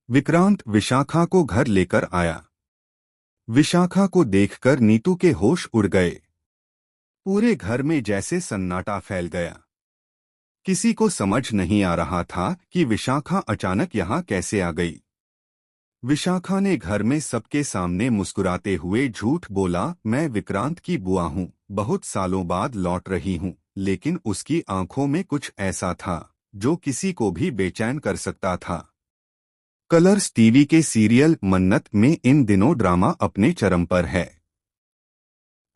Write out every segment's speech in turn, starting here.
विक्रांत विशाखा को घर लेकर आया। विशाखा को देखकर नीतू के होश उड़ गए। पूरे घर में जैसे सन्नाटा फैल गया। किसी को समझ नहीं आ रहा था कि विशाखा अचानक यहाँ कैसे आ गई। विशाखा ने घर में सबके सामने मुस्कुराते हुए झूठ बोला, मैं विक्रांत की बुआ हूँ, बहुत सालों बाद लौट रही हूँ। लेकिन उसकी आंखों में कुछ ऐसा था जो किसी को भी बेचैन कर सकता था। कलर्स टीवी के सीरियल मन्नत में इन दिनों ड्रामा अपने चरम पर है।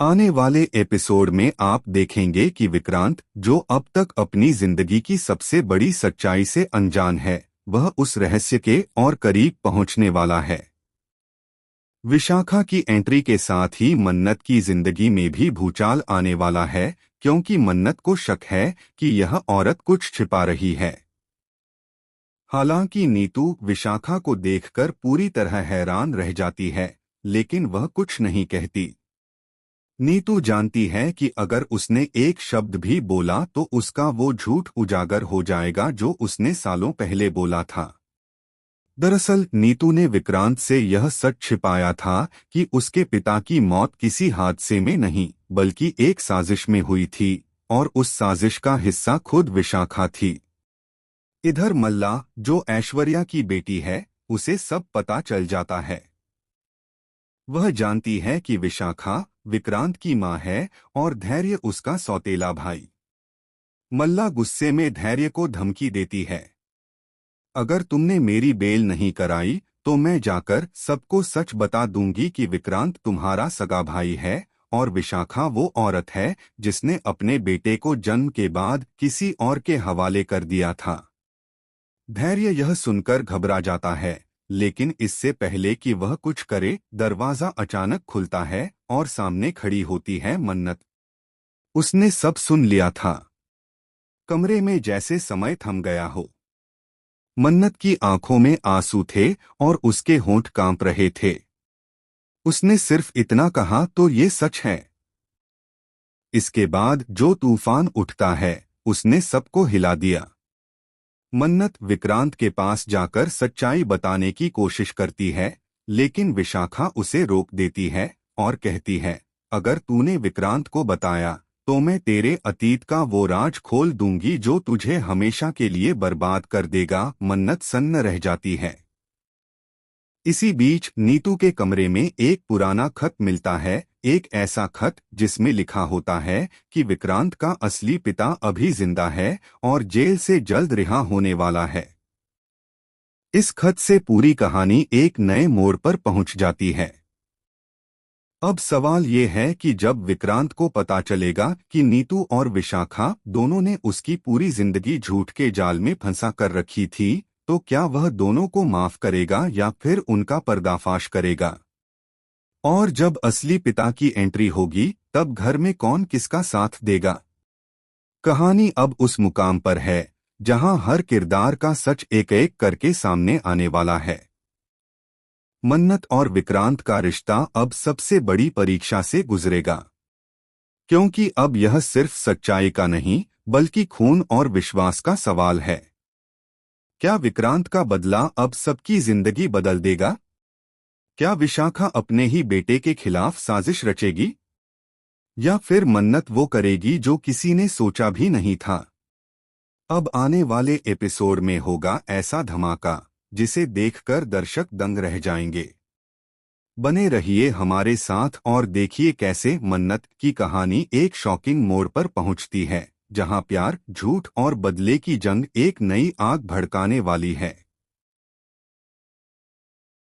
आने वाले एपिसोड में आप देखेंगे कि विक्रांत, जो अब तक अपनी जिंदगी की सबसे बड़ी सच्चाई से अनजान है, वह उस रहस्य के और करीब पहुंचने वाला है। विशाखा की एंट्री के साथ ही मन्नत की जिंदगी में भी भूचाल आने वाला है, क्योंकि मन्नत को शक है कि यह औरत कुछ छिपा रही है। हालांकि नीतू विशाखा को देखकर पूरी तरह हैरान रह जाती है, लेकिन वह कुछ नहीं कहती। नीतू जानती है कि अगर उसने एक शब्द भी बोला तो उसका वो झूठ उजागर हो जाएगा जो उसने सालों पहले बोला था। दरअसल नीतू ने विक्रांत से यह सच छिपाया था कि उसके पिता की मौत किसी हादसे में नहीं, बल्कि एक साजिश में हुई थी, और उस साजिश का हिस्सा खुद विशाखा थी। इधर मल्ला, जो ऐश्वर्या की बेटी है, उसे सब पता चल जाता है। वह जानती है कि विशाखा विक्रांत की मां है और धैर्य उसका सौतेला भाई। मल्ला गुस्से में धैर्य को धमकी देती है, अगर तुमने मेरी बेल नहीं कराई तो मैं जाकर सबको सच बता दूंगी कि विक्रांत तुम्हारा सगा भाई है और विशाखा वो औरत है जिसने अपने बेटे को जन्म के बाद किसी और के हवाले कर दिया था। धैर्य यह सुनकर घबरा जाता है, लेकिन इससे पहले कि वह कुछ करे, दरवाजा अचानक खुलता है और सामने खड़ी होती है मन्नत। उसने सब सुन लिया था। कमरे में जैसे समय थम गया हो। मन्नत की आंखों में आंसू थे और उसके होंठ कांप रहे थे। उसने सिर्फ इतना कहा, तो ये सच है। इसके बाद जो तूफान उठता है, उसने सबको हिला दिया। मन्नत विक्रांत के पास जाकर सच्चाई बताने की कोशिश करती है, लेकिन विशाखा उसे रोक देती है और कहती है, अगर तूने विक्रांत को बताया तो मैं तेरे अतीत का वो राज खोल दूंगी जो तुझे हमेशा के लिए बर्बाद कर देगा। मन्नत सन्न रह जाती है। इसी बीच नीतू के कमरे में एक पुराना खत मिलता है, एक ऐसा खत जिसमें लिखा होता है कि विक्रांत का असली पिता अभी जिंदा है और जेल से जल्द रिहा होने वाला है। इस खत से पूरी कहानी एक नए मोड़ पर पहुंच जाती है। अब सवाल ये है कि जब विक्रांत को पता चलेगा कि नीतू और विशाखा दोनों ने उसकी पूरी जिंदगी झूठ के जाल में फंसा कर रखी थी, तो क्या वह दोनों को माफ करेगा या फिर उनका पर्दाफाश करेगा? और जब असली पिता की एंट्री होगी, तब घर में कौन किसका साथ देगा? कहानी अब उस मुकाम पर है जहां हर किरदार का सच एक एक करके सामने आने वाला है। मन्नत और विक्रांत का रिश्ता अब सबसे बड़ी परीक्षा से गुजरेगा, क्योंकि अब यह सिर्फ सच्चाई का नहीं, बल्कि खून और विश्वास का सवाल है। क्या विक्रांत का बदला अब सबकी जिंदगी बदल देगा? क्या विशाखा अपने ही बेटे के खिलाफ साजिश रचेगी? या फिर मन्नत वो करेगी जो किसी ने सोचा भी नहीं था? अब आने वाले एपिसोड में होगा ऐसा धमाका जिसे देखकर दर्शक दंग रह जाएंगे। बने रहिए हमारे साथ और देखिए कैसे मन्नत की कहानी एक शॉकिंग मोड़ पर पहुंचती है, जहां प्यार, झूठ और बदले की जंग एक नई आग भड़काने वाली है।